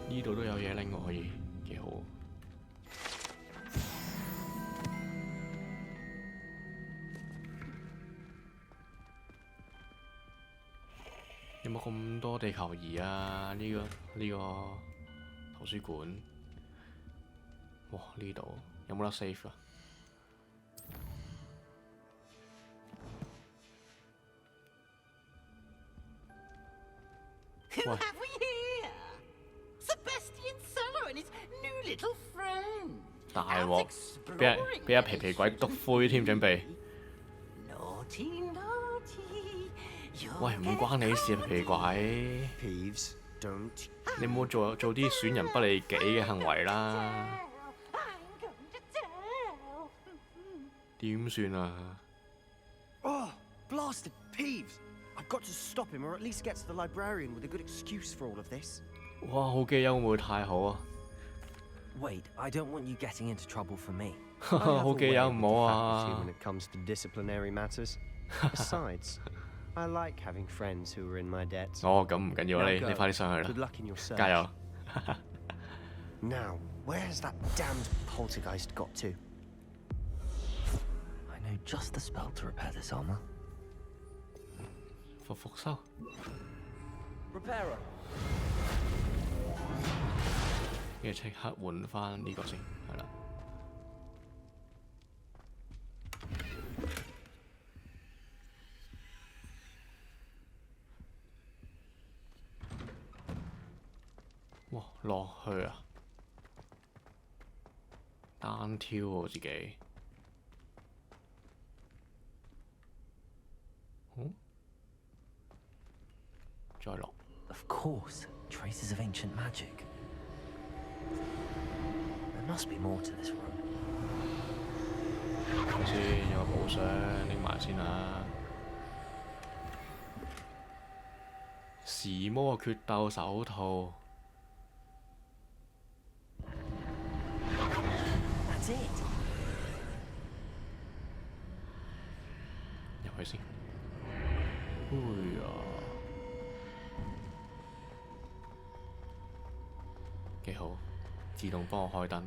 呢度都有嘢拎喎，可以幾好。有冇咁多地球儀啊？呢個圖書館，哇！呢度有冇得 save 啊？ Who have we here? Sebastian Cello and his new little friend. 大鑊，俾阿皮皮鬼篤灰添，準備。 Naughty, naughty. 喂，唔關你事啊，皮皮鬼。 Peeves, don't. 你唔好做啲損人不利己嘅行為啦。點算啊？ Oh, blasted Peeves! I've got to stop him, or at least get to the librarian with a good excuse for all of this. 哇，好基友會唔會太好啊？ Wait, I don't want you getting into trouble for me. 好基友唔好啊！ When it comes to disciplinary matters. Besides, I like having friends who are in my debt. 哦，咁唔緊要啦，你快啲上去 Good 啦 luck in your search. 加油！ Now, where's that damned poltergeist got to? I know just the spell to repair this armor. 復修。 Repairer. 跟住即刻換翻呢個先，係啦。落去啊！單挑喎自己。再落。Of course, traces of ancient magic. There must be more to this room. 睇先，有個寶箱拎埋先啦。時魔決鬥手套。That's it. 入去先。哎呀，幾好，自動幫我開燈。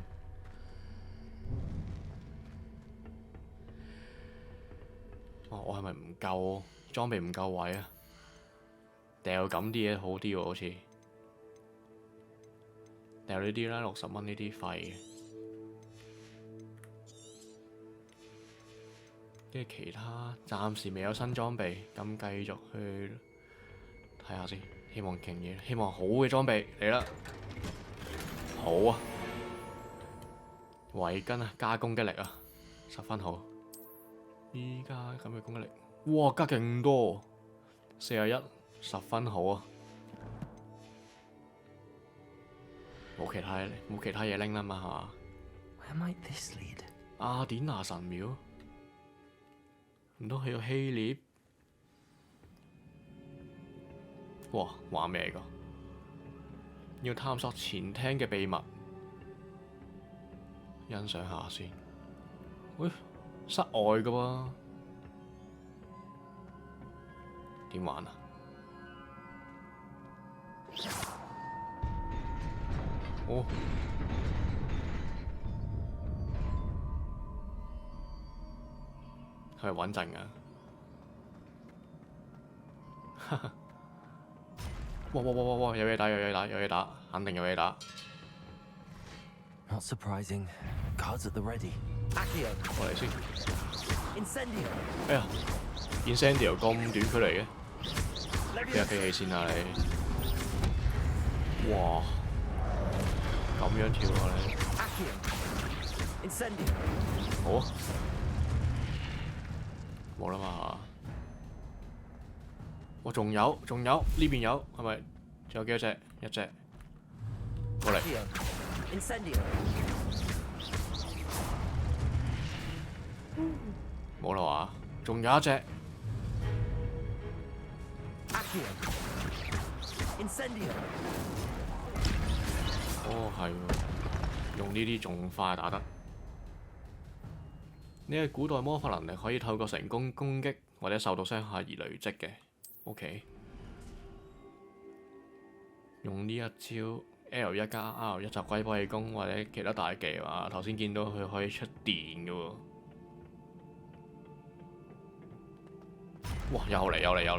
哦，我係咪唔夠裝備唔夠位啊？掉咁啲嘢好啲喎，好似掉呢啲啦，60蚊呢啲廢嘅。跟住其他暫時未有新裝備，咁繼續去睇下先。希望勁嘢，希望好嘅裝備嚟啦！好啊，圍巾啊，加攻擊力啊，10分好。依家咁嘅攻擊力，哇，加勁多，41，10分好啊！冇其他嘢拎啦嘛，係嘛？ Where might this lead? 雅典娜神廟，唔通去到希臘？哇，玩咩嚟㗎？要探索前廳嘅秘密，欣賞下先。喂，室外㗎喎，點玩啊？哦，係咪穩陣㗎？哇！有嘢打，有嘢打，肯定有嘢打。Not surprising. Guards at the ready. 過嚟先。 Incendio. 哎呀 ，Incendio 咁短距離嘅，飛下飛起先啊你！哇，咁樣跳啊你！ Incendio. 好啊，冇啦嘛。我仲有，呢邊有，係咪？仲有幾多隻？一隻。過嚟。Incendio. 冇啦話，仲有一隻。Incendio. 哦，係喎，用呢啲仲快打得。呢個古代魔法能力可以透過成功攻擊或者受到傷害而累積嘅。OK， 用呢一招 L1 加 R1就龜波氣功或者其他大技啊！頭先見到佢可以出電嘅喎。哇！又嚟！哎呀，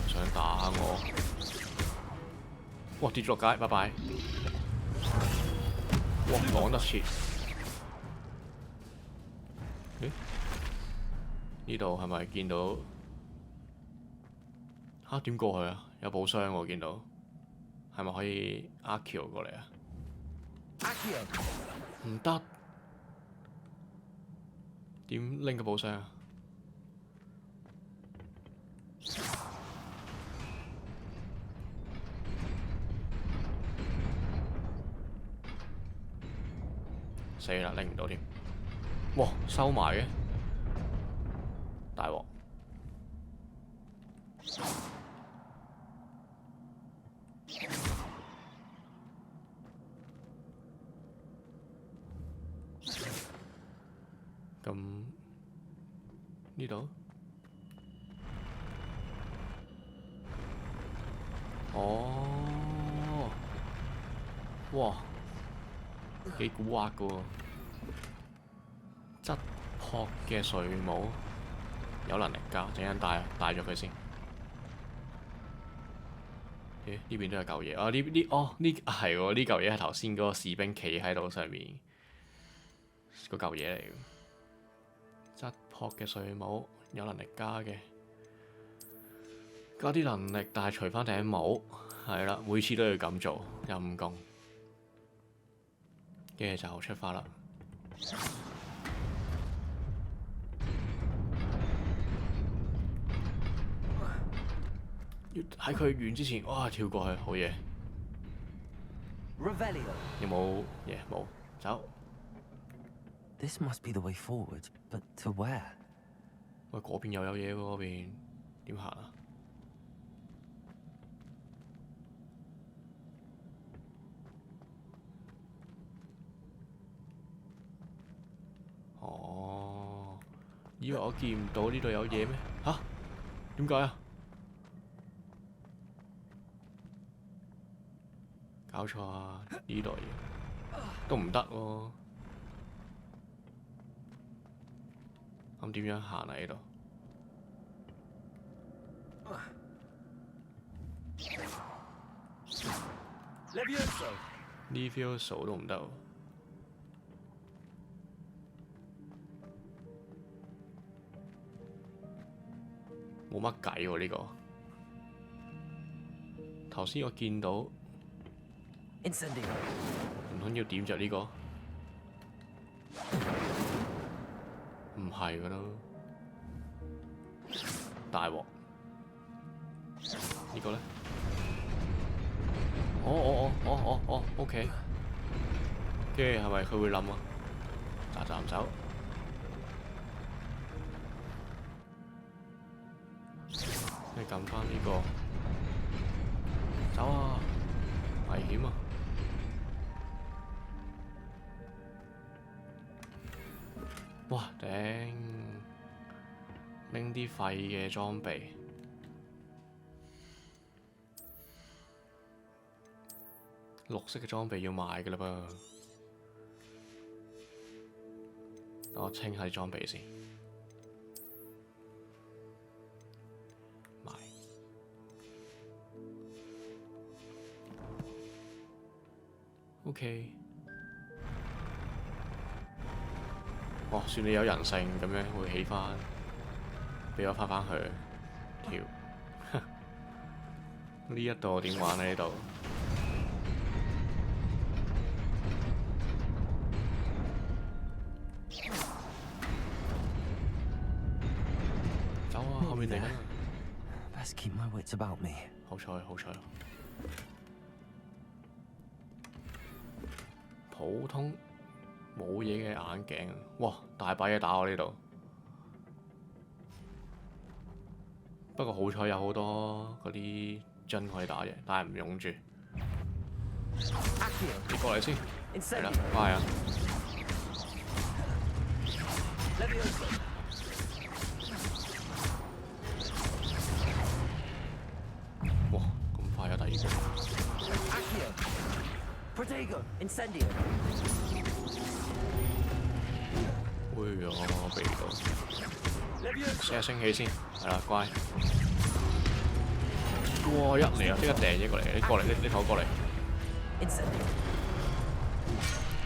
想打我！哇！跌咗落街，拜拜！哇！講得切！誒？呢度係咪見到？嚇點過去啊？有寶箱喎，見到。係咪可以阿 Q 過嚟啊？唔得。點拎個寶箱啊？死啦！拎唔到添。哇！收埋嘅，大鑊！咁呢度？哦，哇，幾蠱惑㗎喎！質樸嘅睡帽，有能力㗎，陣間帶咗佢先。咦？呢邊都有嚿嘢啊！呢係喎，呢嚿嘢係頭先嗰個士兵企喺度上面嗰嚿嘢嚟嘅。質樸嘅睡帽，有能力加嘅，加啲能力，但係除翻頂帽，係啦，每次都要咁做，陰公。跟住就出發啦。要喺佢完之前，哇！跳過去，好嘢。有冇嘢？冇，走。 This must be the way forward, but to where? 喂，嗰邊又有嘢喎，嗰邊點行啊？哦，以為我見唔到呢度有嘢咩？吓？點解啊？搞錯啊！呢度嘢都唔得喎。 咁點樣行啊？呢度？Levioso 都唔得喎，冇乜計喎呢個。頭先我見到，唔通要點着呢個？ 唔係噶咯，大鑊！呢個咧？OK。跟住係咪佢會冧啊？站走。跟住撳翻呢個，走啊！危險啊！ 哇頂！拎啲廢嘅裝備，綠色嘅裝備要賣㗎啦噃。等我清下啲裝備先，賣。OK。 哦，算你有人性咁樣會起翻，俾我翻去跳。呢一度點玩呢？呢度走啊！後面嚟緊啊 Best keep my wits about me. 好彩，好彩。普通。 冇嘢嘅眼鏡，哇！大把嘢打我呢度。不過好彩有好多嗰啲樽可以打嘅，但係唔用住。你過嚟先，係啦，快啊！哇！咁快啊，第二個。 哎呀，我避到，試下升起先，係啦，乖。哇！一嚟啊，即刻掟咗過嚟，你過嚟，你同我過嚟。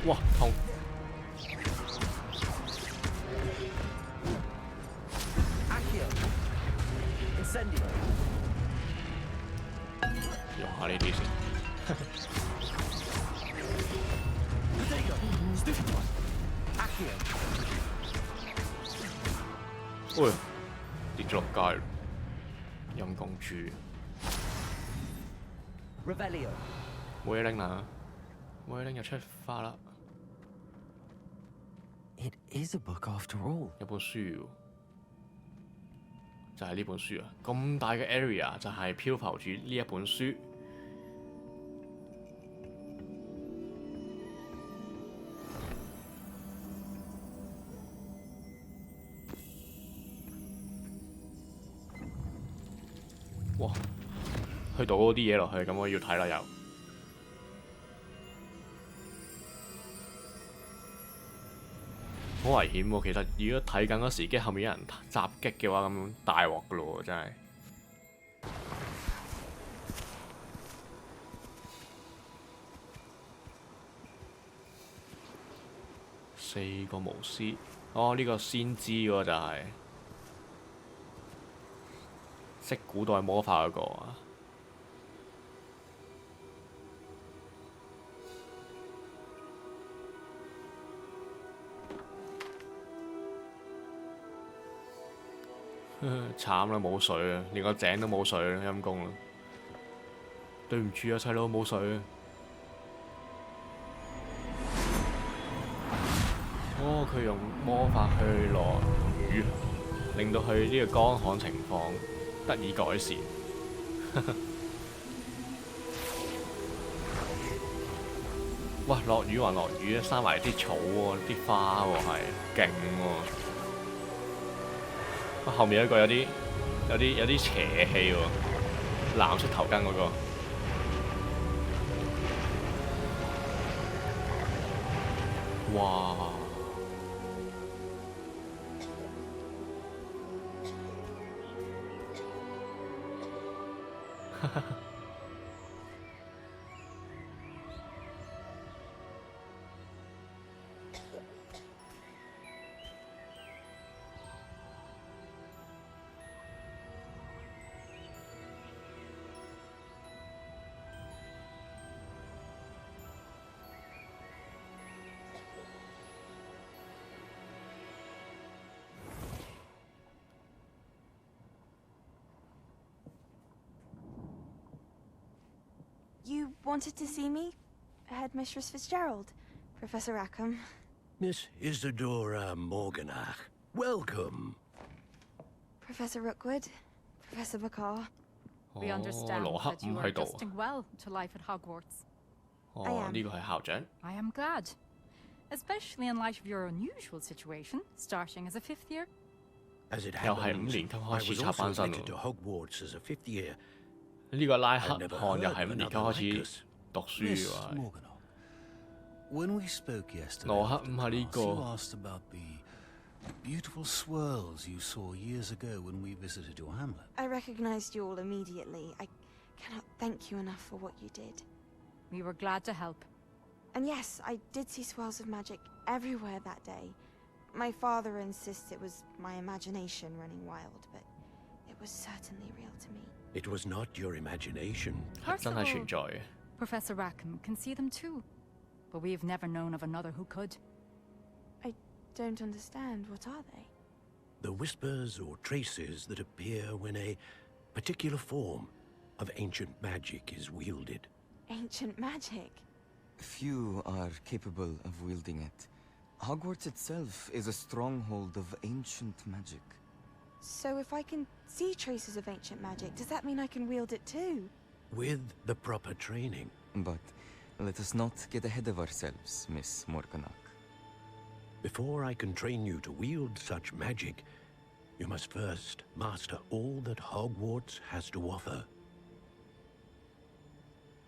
哇！痛！用下呢啲先。喂，跌咗落街，陰公豬。冇嘢拎啦，冇嘢拎就出發啦。It is a book after all. 有本書喎，就係呢本書啊！咁大嘅 area 就係漂浮住呢一本書。哇！去倒嗰啲嘢落去，咁我要睇啦又。好危險喎！其實如果睇緊嗰時，跟住後面有人襲擊嘅話，咁大鑊噶咯喎，真係。4個巫師，哦，呢個先知喎就係。古代魔法嗰個啊。慘啦，冇水啊，連個井都冇水啦，陰公啦！對唔住啊，細佬冇水啊！哦，佢用魔法去落雨，令到佢呢個乾旱情況得以改善。哇！落雨還落雨，生埋啲草喎、啲花喎，係勁喎！後面有一個有啲邪氣喎，藍色頭巾嗰個。哇！You wanted to see me? Headmistress Fitzgerald, Professor Rackham. Miss Isadora Morganach, welcome. Professor Rookwood, Professor Bakar. We understand that you are adjusting well to life at Hogwarts.呢個係校長。 I am glad, especially in light of your unusual situation, starting as a 5th year. As it 又係5 happens, 年級 I 開始 was 插班 also 生 admitted to 喎。 Hogwarts as a 5th year. 呢個拉克 I never 汗又 heard 係 of 5 年級 another 開 like 始 us. 讀書 Miss 喎。 Morganoff, when we spoke yesterday, 羅克唔係呢 after class, 個。 you asked about the beautiful swirls you saw years ago when we visited your hamlet. I recognized you all immediately. I cannot thank you enough for what you did. We were glad to help. And yes, I did see swirls of magic everywhere that day. My father insists it was my imagination running wild, but it was certainly real to me. It was not your imagination. 係真係存在嘅。 Professor Rackham can see them too, but we have never known of another who could. I don't understand. What are they? The whispers or traces that appear when a particular form of ancient magic is wielded. Ancient magic? Few are capable of wielding it. Hogwarts itself is a stronghold of ancient magic. So if I can see traces of ancient magic, does that mean I can wield it too? With the proper training. But let us not get ahead of ourselves, Miss Morganach. Before I can train you to wield such magic, you must first master all that Hogwarts has to offer.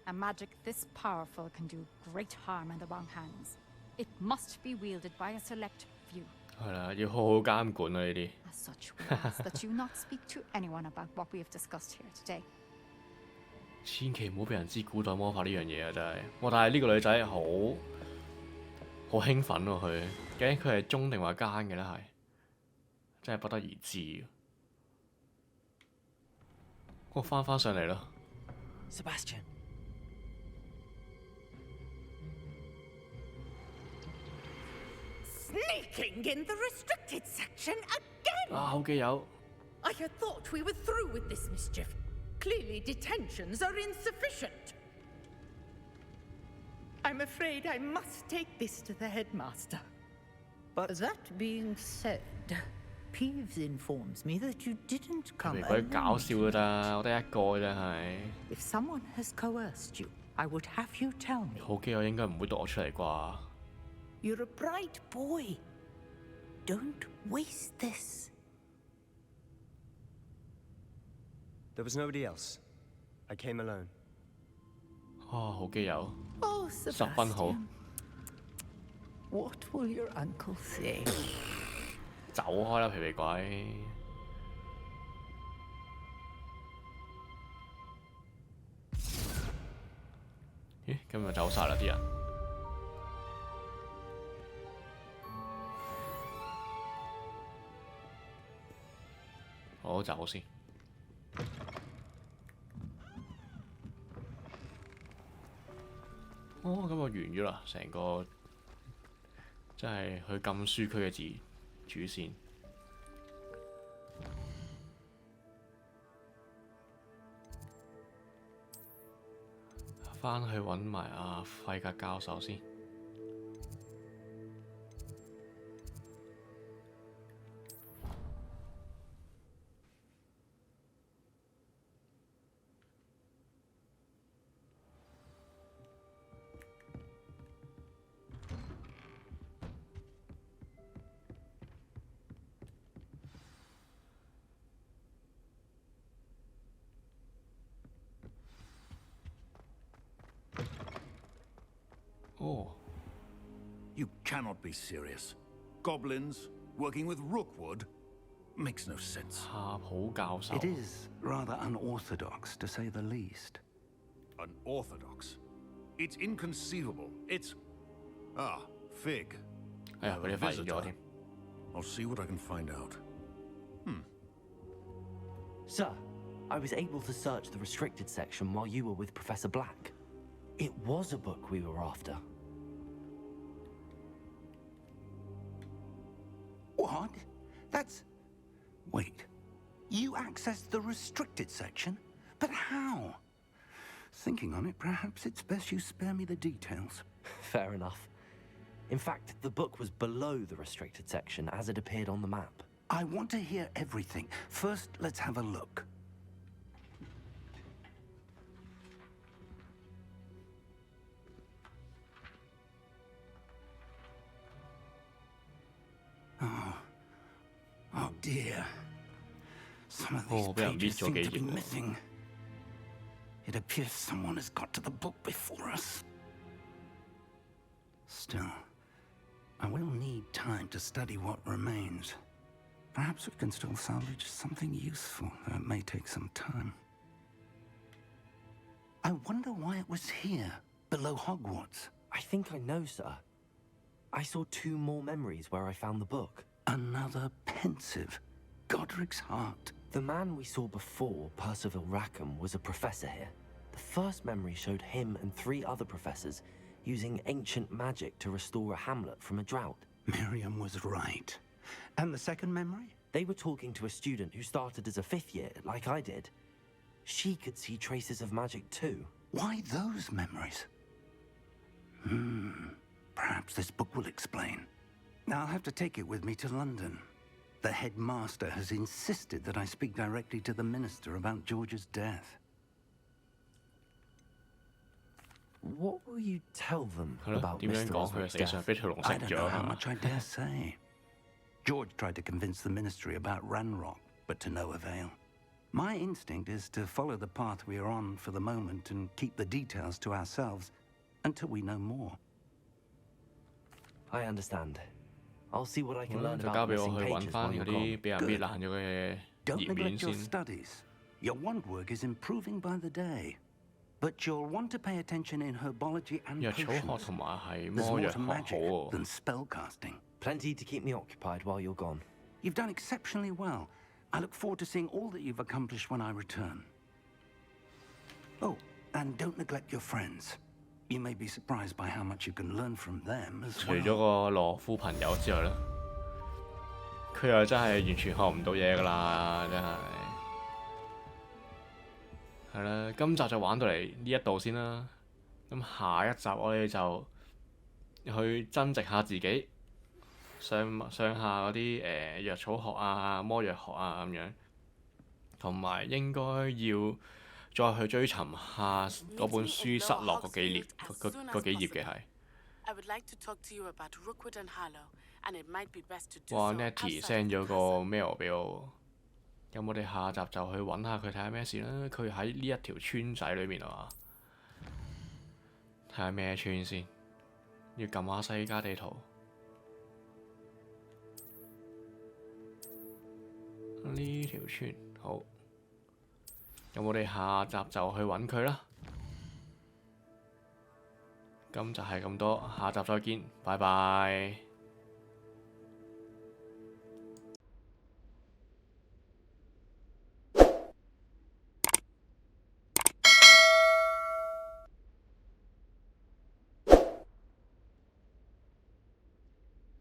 A magic this powerful can do great harm in the wrong hands. It must be wielded by a select few. 係啦，要好好監管啊呢啲。 As such, we ask that you not speak to anyone about what we have discussed here today. 千祈唔好俾人知古代魔法呢樣嘢啊！真係，哇！但係呢個女仔好興奮喎，佢究竟佢係忠定話奸嘅咧？係真係不得而知。我翻上嚟啦。 Sebastian. Sneaking in the restricted section again! 啊，好基友。 I had thought we were through with this mischief. Clearly detentions are insufficient. I'm afraid I must take this to the headmaster. But that being said, Peeves informs me that you didn't 佢 come 咪鬼搞笑 alone. 㗎咋，我得一個真係。 If someone has coerced you, I would have you tell me. 好基友應該唔會讀我出嚟啩？ You're a bright boy. Don't waste this. There was nobody else. I came alone. 啊，好基友， Oh, 10分好。 What will your uncle say? 走開啦，皮皮鬼！咦，今日走晒啦啲人。我走先。哦，咁就完咗啦，成個即係去禁書區嘅主線。返去揾埋阿費格教授先。Oh. You cannot be serious. Goblins working with Rookwood makes no sense. It is rather unorthodox, to say the least. Unorthodox? It's inconceivable. It's... Fig. Visitor. I'll see what I can find out. Sir, I was able to search the restricted section while you were with Professor Black. It was a book we were after. What? That's... Wait. You accessed the restricted section? But how? Thinking on it, perhaps it's best you spare me the details. Fair enough. In fact, the book was below the restricted section as it appeared on the map. I want to hear everything. First, let's have a look. Oh dear. Some of these pages seem to be missing. It appears someone has got to the book before us. Still, I will need time to study what remains. Perhaps we can still salvage something useful, though it may take some time. I wonder why it was here, below Hogwarts. I think I know, sir. I saw 2 more memories where I found the book. Another pensive. Godric's heart. The man we saw before, Percival Rackham, was a professor here. The first memory showed him and 3 other professors using ancient magic to restore a hamlet from a drought. Miriam was right. And the second memory? They were talking to a student who started as a 5th year, like I did. She could see traces of magic too. Why those memories? Perhaps this book will explain. I'll have to take it with me to London. The headmaster has insisted that I speak directly to the minister about George's death. What will you tell them about Mr. Osric's death? I don't know how much I dare say. George tried to convince the ministry about Ranrock, but to no avail. My instinct is to follow the path we are on for the moment and keep the details to ourselves until we know more. I understand. I'll see what I can learn about missing pages while you're gone. Don't neglect your studies. Your wand work is improving by the day. But you'll want to pay attention in herbology and potions. There's more to magic than spellcasting. Plenty to keep me occupied while you're gone. You've done exceptionally well. I look forward to seeing all that you've accomplished when I return. Oh, and don't neglect your friends. You may be surprised by how much you can learn from them as 除咗個羅夫朋友之外咧，佢又真係完全學唔到嘢㗎啦，真係。係啦，今集就玩到嚟呢一度先啦。咁下一集我哋就去增值下自己，上下嗰啲藥草學啊、魔藥學啊咁樣，同埋應該要再去追尋下嗰本書失落嗰幾頁嘅係。哇 ！Nettie send 咗個 mail 俾我。咁我哋下集就去揾下佢睇下咩事啦。佢喺呢一條村仔裏面啊嘛，睇下咩村先。要撳下世界地圖。呢條村好。咁我哋下集就去揾佢啦。咁就係咁多，下集再見，拜拜。